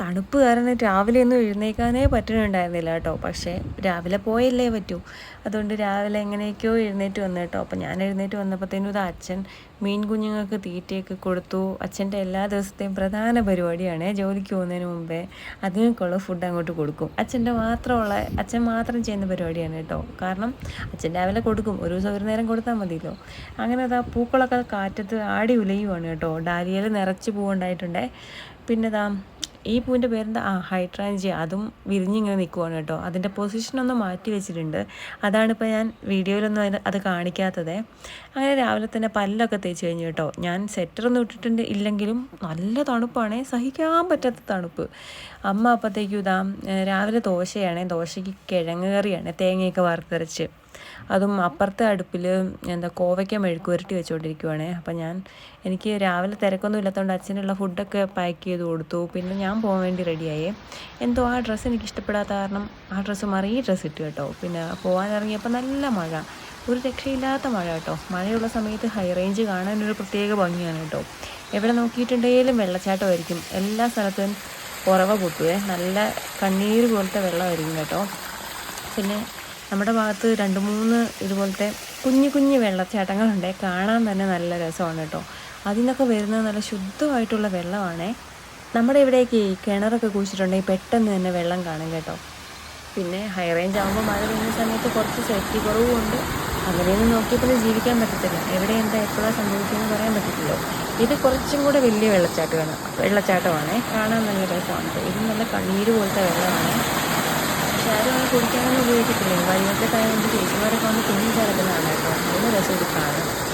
തണുപ്പ് കാരണം രാവിലെ ഒന്നും എഴുന്നേൽക്കാനേ പറ്റുന്നുണ്ടായിരുന്നില്ല കേട്ടോ. പക്ഷേ രാവിലെ പോയല്ലേ പറ്റൂ. അതുകൊണ്ട് രാവിലെ എങ്ങനെയൊക്കെയോ എഴുന്നേറ്റ് വന്നു കേട്ടോ. അപ്പോൾ ഞാൻ എഴുന്നേറ്റ് വന്നപ്പോഴത്തേനും ഇത് അച്ഛൻ മീൻ കുഞ്ഞുങ്ങൾക്ക് തീറ്റയൊക്കെ കൊടുത്തു. അച്ഛൻ്റെ എല്ലാ ദിവസത്തെയും പ്രധാന പരിപാടിയാണ് ജോലിക്ക് പോകുന്നതിന് മുമ്പേ അതുങ്ങൾക്കുള്ള ഫുഡ് അങ്ങോട്ട് കൊടുക്കും. അച്ഛൻ മാത്രം ചെയ്യുന്ന പരിപാടിയാണ് കേട്ടോ. കാരണം അച്ഛൻ രാവിലെ കൊടുക്കും, ഒരു ദിവസം ഒരു നേരം കൊടുത്താൽ മതിയല്ലോ. അങ്ങനെ അതാ പൂക്കളൊക്കെ കാറ്റത്ത് ആടി ഉലയുവാണ് കേട്ടോ. ഡാലിയയിൽ നിറച്ച് പൂവുണ്ടായിട്ടുണ്ടേ. പിന്നെ ഈ പൂവിൻ്റെ പേരെന്താ, ഹൈഡ്രാഞ്ചിയ. അതും വിരിഞ്ഞിങ്ങനെ നിൽക്കുവാണ് കേട്ടോ. അതിൻ്റെ പൊസിഷനൊന്ന് മാറ്റി വെച്ചിട്ടുണ്ട്. അതാണിപ്പോൾ ഞാൻ വീഡിയോയിലൊന്നും അത് കാണിക്കാത്തത്. അങ്ങനെ രാവിലെ തന്നെ പല്ലൊക്കെ തേച്ച് കഴിഞ്ഞു കേട്ടോ. ഞാൻ സെറ്ററൊന്നും ഇട്ടിട്ടുണ്ട് ഇല്ലെങ്കിലും നല്ല തണുപ്പാണ്, സഹിക്കാൻ പറ്റാത്ത തണുപ്പ്. അമ്മ അപ്പോഴത്തേക്കും രാവിലെ ദോശയ്ക്ക് കിഴങ്ങ് കറിയാണ്, തേങ്ങയൊക്കെ വറുത്തരച്ച്. അതും അപ്പുറത്തെ അടുപ്പിൽ കോവയ്ക്ക മെഴുക്ക് പുരട്ടി വെച്ചുകൊണ്ടിരിക്കുവാണ്. അപ്പം എനിക്ക് രാവിലെ തിരക്കൊന്നും ഇല്ലാത്തതുകൊണ്ട് അച്ഛനുള്ള ഫുഡൊക്കെ പാക്ക് ചെയ്ത് കൊടുത്തു. പിന്നെ ഞാൻ പോകാൻ വേണ്ടി റെഡിയായി. എന്തോ ആ ഡ്രസ്സ് എനിക്ക് ഇഷ്ടപ്പെടാത്ത കാരണം ആ ഡ്രസ്സ് മാറി ഈ ഡ്രസ്സ് ഇട്ടു കേട്ടോ. പിന്നെ പോകാനിറങ്ങിയപ്പോൾ നല്ല മഴ, ഒരു രക്ഷയില്ലാത്ത മഴ കേട്ടോ. മഴയുള്ള സമയത്ത് ഹൈ റേഞ്ച് കാണാനൊരു പ്രത്യേക ഭംഗിയാണ് കേട്ടോ. എവിടെ നോക്കിയിട്ടുണ്ടെങ്കിലും വെള്ളച്ചാട്ടമായിരിക്കും. എല്ലാ സ്ഥലത്തും ഉറവ പൊട്ടുവേ, നല്ല കണ്ണീര് പോലത്തെ വെള്ളമായിരിക്കും കേട്ടോ. പിന്നെ നമ്മുടെ ഭാഗത്ത് 2-3 ഇതുപോലത്തെ കുഞ്ഞു വെള്ളച്ചാട്ടങ്ങളുണ്ട്. കാണാൻ തന്നെ നല്ല രസമാണ് കേട്ടോ. അതിൽ നിന്നൊക്കെ വരുന്നത് നല്ല ശുദ്ധമായിട്ടുള്ള വെള്ളമാണേ. നമ്മുടെ ഇവിടേക്ക് കിണറൊക്കെ കുഴിച്ചിട്ടുണ്ടെങ്കിൽ പെട്ടെന്ന് തന്നെ വെള്ളം കാണും കേട്ടോ. പിന്നെ ഹൈ റേഞ്ച് ആകുമ്പോൾ മഴ പെയ്യുന്ന സമയത്ത് കുറച്ച് സേഫ്റ്റി കുറവുമുണ്ട്. അങ്ങനെയൊന്നും നോക്കിയപ്പോൾ ജീവിക്കാൻ പറ്റത്തില്ല. എവിടെ എന്താ എപ്പോഴാണ് സംഭവിക്കുമെന്ന് പറയാൻ പറ്റത്തില്ലോ. ഇത് കുറച്ചും കൂടെ വലിയ വെള്ളച്ചാട്ടമാണ്. കാണാൻ നല്ല രസമാണ്. ഇത് നല്ല കണ്ണീര് പോലത്തെ വെള്ളമാണ്. പക്ഷെ ആരും അങ്ങനെ കുടിക്കാനൊന്നും ഉപയോഗിക്കത്തില്ലേ. വഴിയൊക്കെ ആയതുകൊണ്ട് ചേച്ചിമാരൊക്കെ വന്ന് കുഞ്ഞു കിടക്കുന്നതാണ് കേട്ടോ. നല്ല രസം ഇത് കാണാൻ.